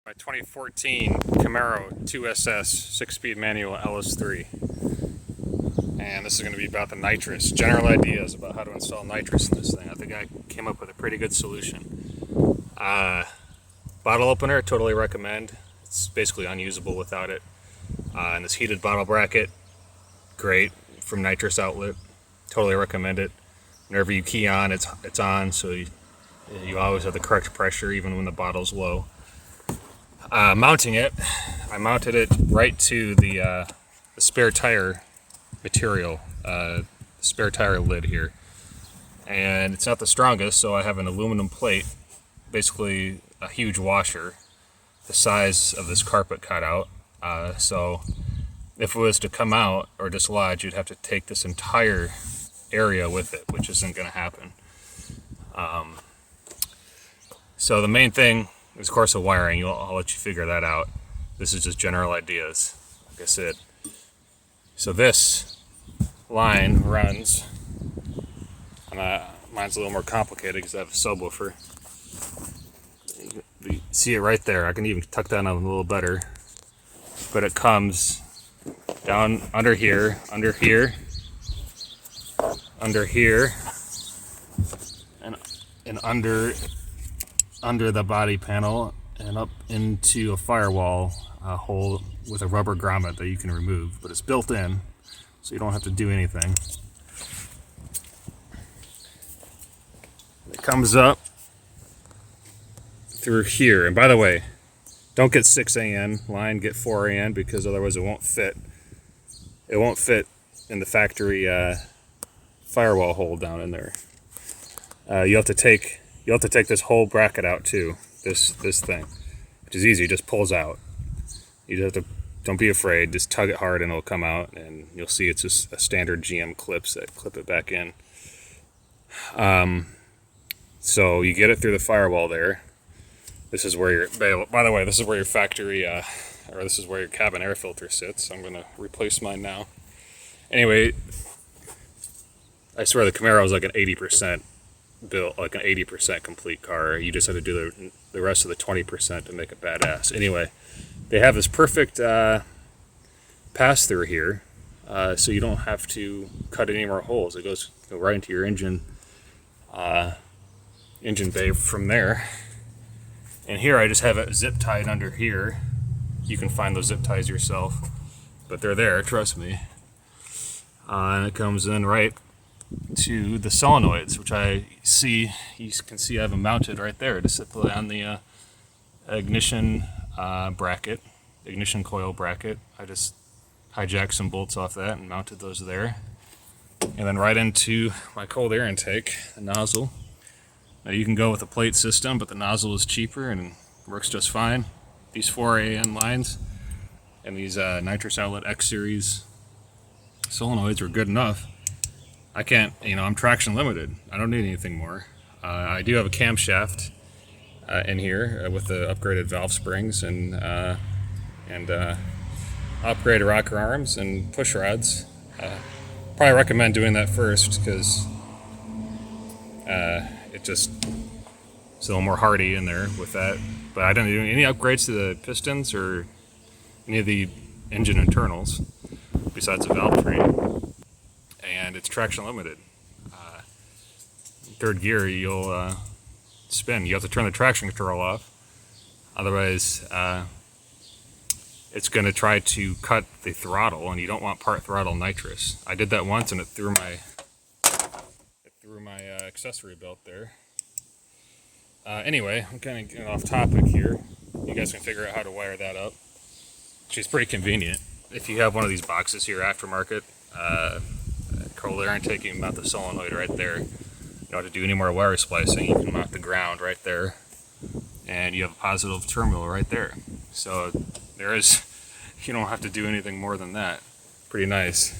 My 2014 Camaro 2SS 6-speed manual LS3, and this is going to be about the nitrous. General ideas about how to install nitrous in this thing. I think I came up with a pretty good solution. Bottle opener, totally recommend. It's basically unusable without it. And this heated bottle bracket, great, from Nitrous Outlet. Totally recommend it. Whenever you key on, it's on, so you always have the correct pressure even when the bottle's low. Mounting it, I mounted it right to the spare tire material, spare tire lid here, and it's not the strongest, so I have an aluminum plate, basically a huge washer the size of this carpet cutout. So if it was to come out or dislodge, you'd have to take this entire area with it, which isn't going to happen. So the main thing is, of course, the wiring. I'll let you figure that out. This is just general ideas, like I said. So this line runs, and mine's a little more complicated because I have a subwoofer. You see it right there. I can even tuck that on a little better. But it comes down under here, under here, under here, and under the body panel and up into a firewall hole with a rubber grommet that you can remove, but it's built in, so you don't have to do anything. It comes up through here, and by the way, don't get 6AN line, get 4AN, because otherwise it won't fit. It won't fit in the factory firewall hole down in there. You have to take this whole bracket out too. This thing, which is easy, just pulls out. You just have to, don't be afraid, just tug it hard and it'll come out, and you'll see it's just a standard GM clips that clip it back in. So you get it through the firewall there. This is where your, by the way, this is where your factory, or this is where your cabin air filter sits. I'm gonna replace mine now. Anyway, I swear the Camaro is like an 80% built, like an 80% complete car. You just have to do the rest of the 20% to make it badass. Anyway, they have this perfect pass through here, so you don't have to cut any more holes. It goes right into your engine bay from there. And here I just have it zip tied under here. You can find those zip ties yourself, but they're there, trust me. And it comes in right to the solenoids, which you can see I have them mounted right there to sit on the ignition bracket, ignition coil bracket. I just hijacked some bolts off that and mounted those there. And then right into my cold air intake, the nozzle. Now you can go with a plate system, but the nozzle is cheaper and works just fine. These 4AN lines and these Nitrous Outlet X Series solenoids are good enough. I can't, I'm traction limited. I don't need anything more. I do have a camshaft in here with the upgraded valve springs and upgraded rocker arms and push rods. Probably recommend doing that first because it's a little more hardy in there with that. But I didn't do any upgrades to the pistons or any of the engine internals besides the valve train. And it's traction limited. Third gear, you'll spin. You have to turn the traction control off. Otherwise, it's going to try to cut the throttle, and you don't want part throttle nitrous. I did that once, and it threw my accessory belt there. Anyway, I'm kind of getting off topic here. You guys can figure out how to wire that up. Which is pretty convenient. If you have one of these boxes here, aftermarket, cold air intake, you can mount the solenoid right there. You don't have to do any more wire splicing. You can mount the ground right there, and you have a positive terminal right there. So you don't have to do anything more than that. Pretty nice.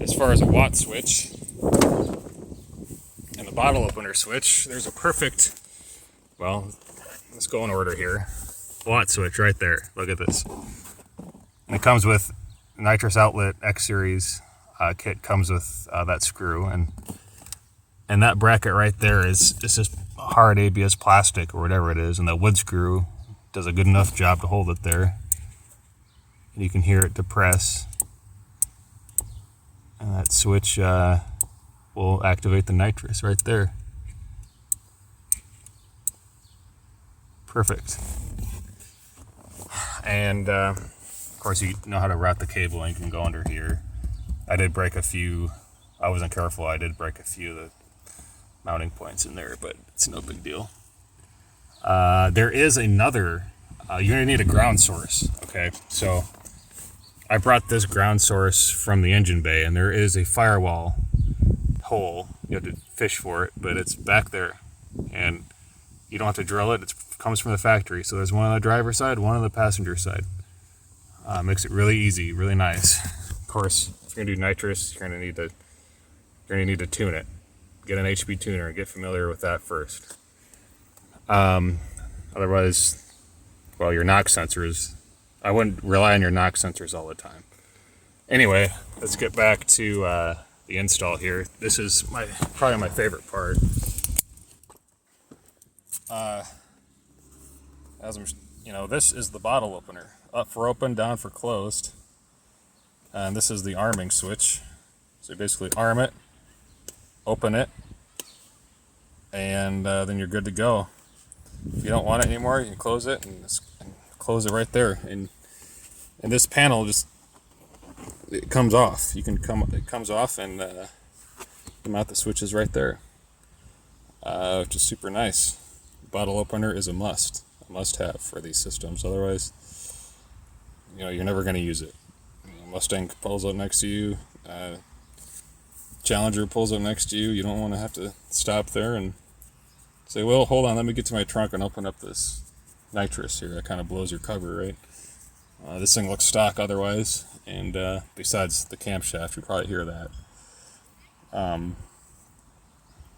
As far as a watt switch and the bottle opener switch, there's a perfect, well, let's go in order here. Watt switch right there. Look at this. And it comes with Nitrous Outlet X Series kit, comes with that screw, and that bracket right there is just hard ABS plastic or whatever it is, and the wood screw does a good enough job to hold it there. And you can hear it depress. And that switch will activate the nitrous right there. Perfect. And of course you know how to route the cable, and you can go under here. I did break a few, I wasn't careful, I did break a few of the mounting points in there, but it's no big deal. There is another, you're gonna need a ground source, okay? So I brought this ground source from the engine bay, and there is a firewall hole. You have to fish for it, but it's back there, and you don't have to drill it. It comes from the factory. So there's one on the driver's side, one on the passenger side. Makes it really easy, really nice. Of course, if you're gonna do nitrous, you're gonna need to tune it. Get an HB tuner and get familiar with that first. Otherwise, well, your knock sensors, I wouldn't rely on your knock sensors all the time. Anyway, let's get back to the install here. This is probably my favorite part. This is the bottle opener. Up for open, down for closed. And this is the arming switch. So you basically arm it, open it, and then you're good to go. If you don't want it anymore, you can close it and close it right there. And this panel it comes off. It comes off, and you mount the switches right there, which is super nice. Bottle opener is a must-have for these systems. Otherwise, you're never going to use it. Mustang pulls up next to you. Challenger pulls up next to you. You don't want to have to stop there and say, well, hold on, let me get to my trunk and open up this nitrous here. That kind of blows your cover, right? This thing looks stock otherwise, and besides the camshaft, you probably hear that.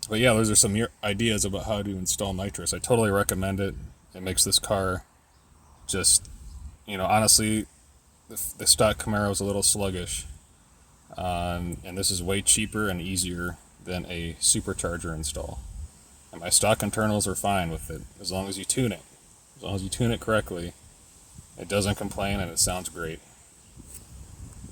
But yeah, those are some ideas about how to install nitrous. I totally recommend it. It makes this car just, honestly, the stock Camaro is a little sluggish. And this is way cheaper and easier than a supercharger install. And my stock internals are fine with it, as long as you tune it. As long as you tune it correctly, it doesn't complain and it sounds great.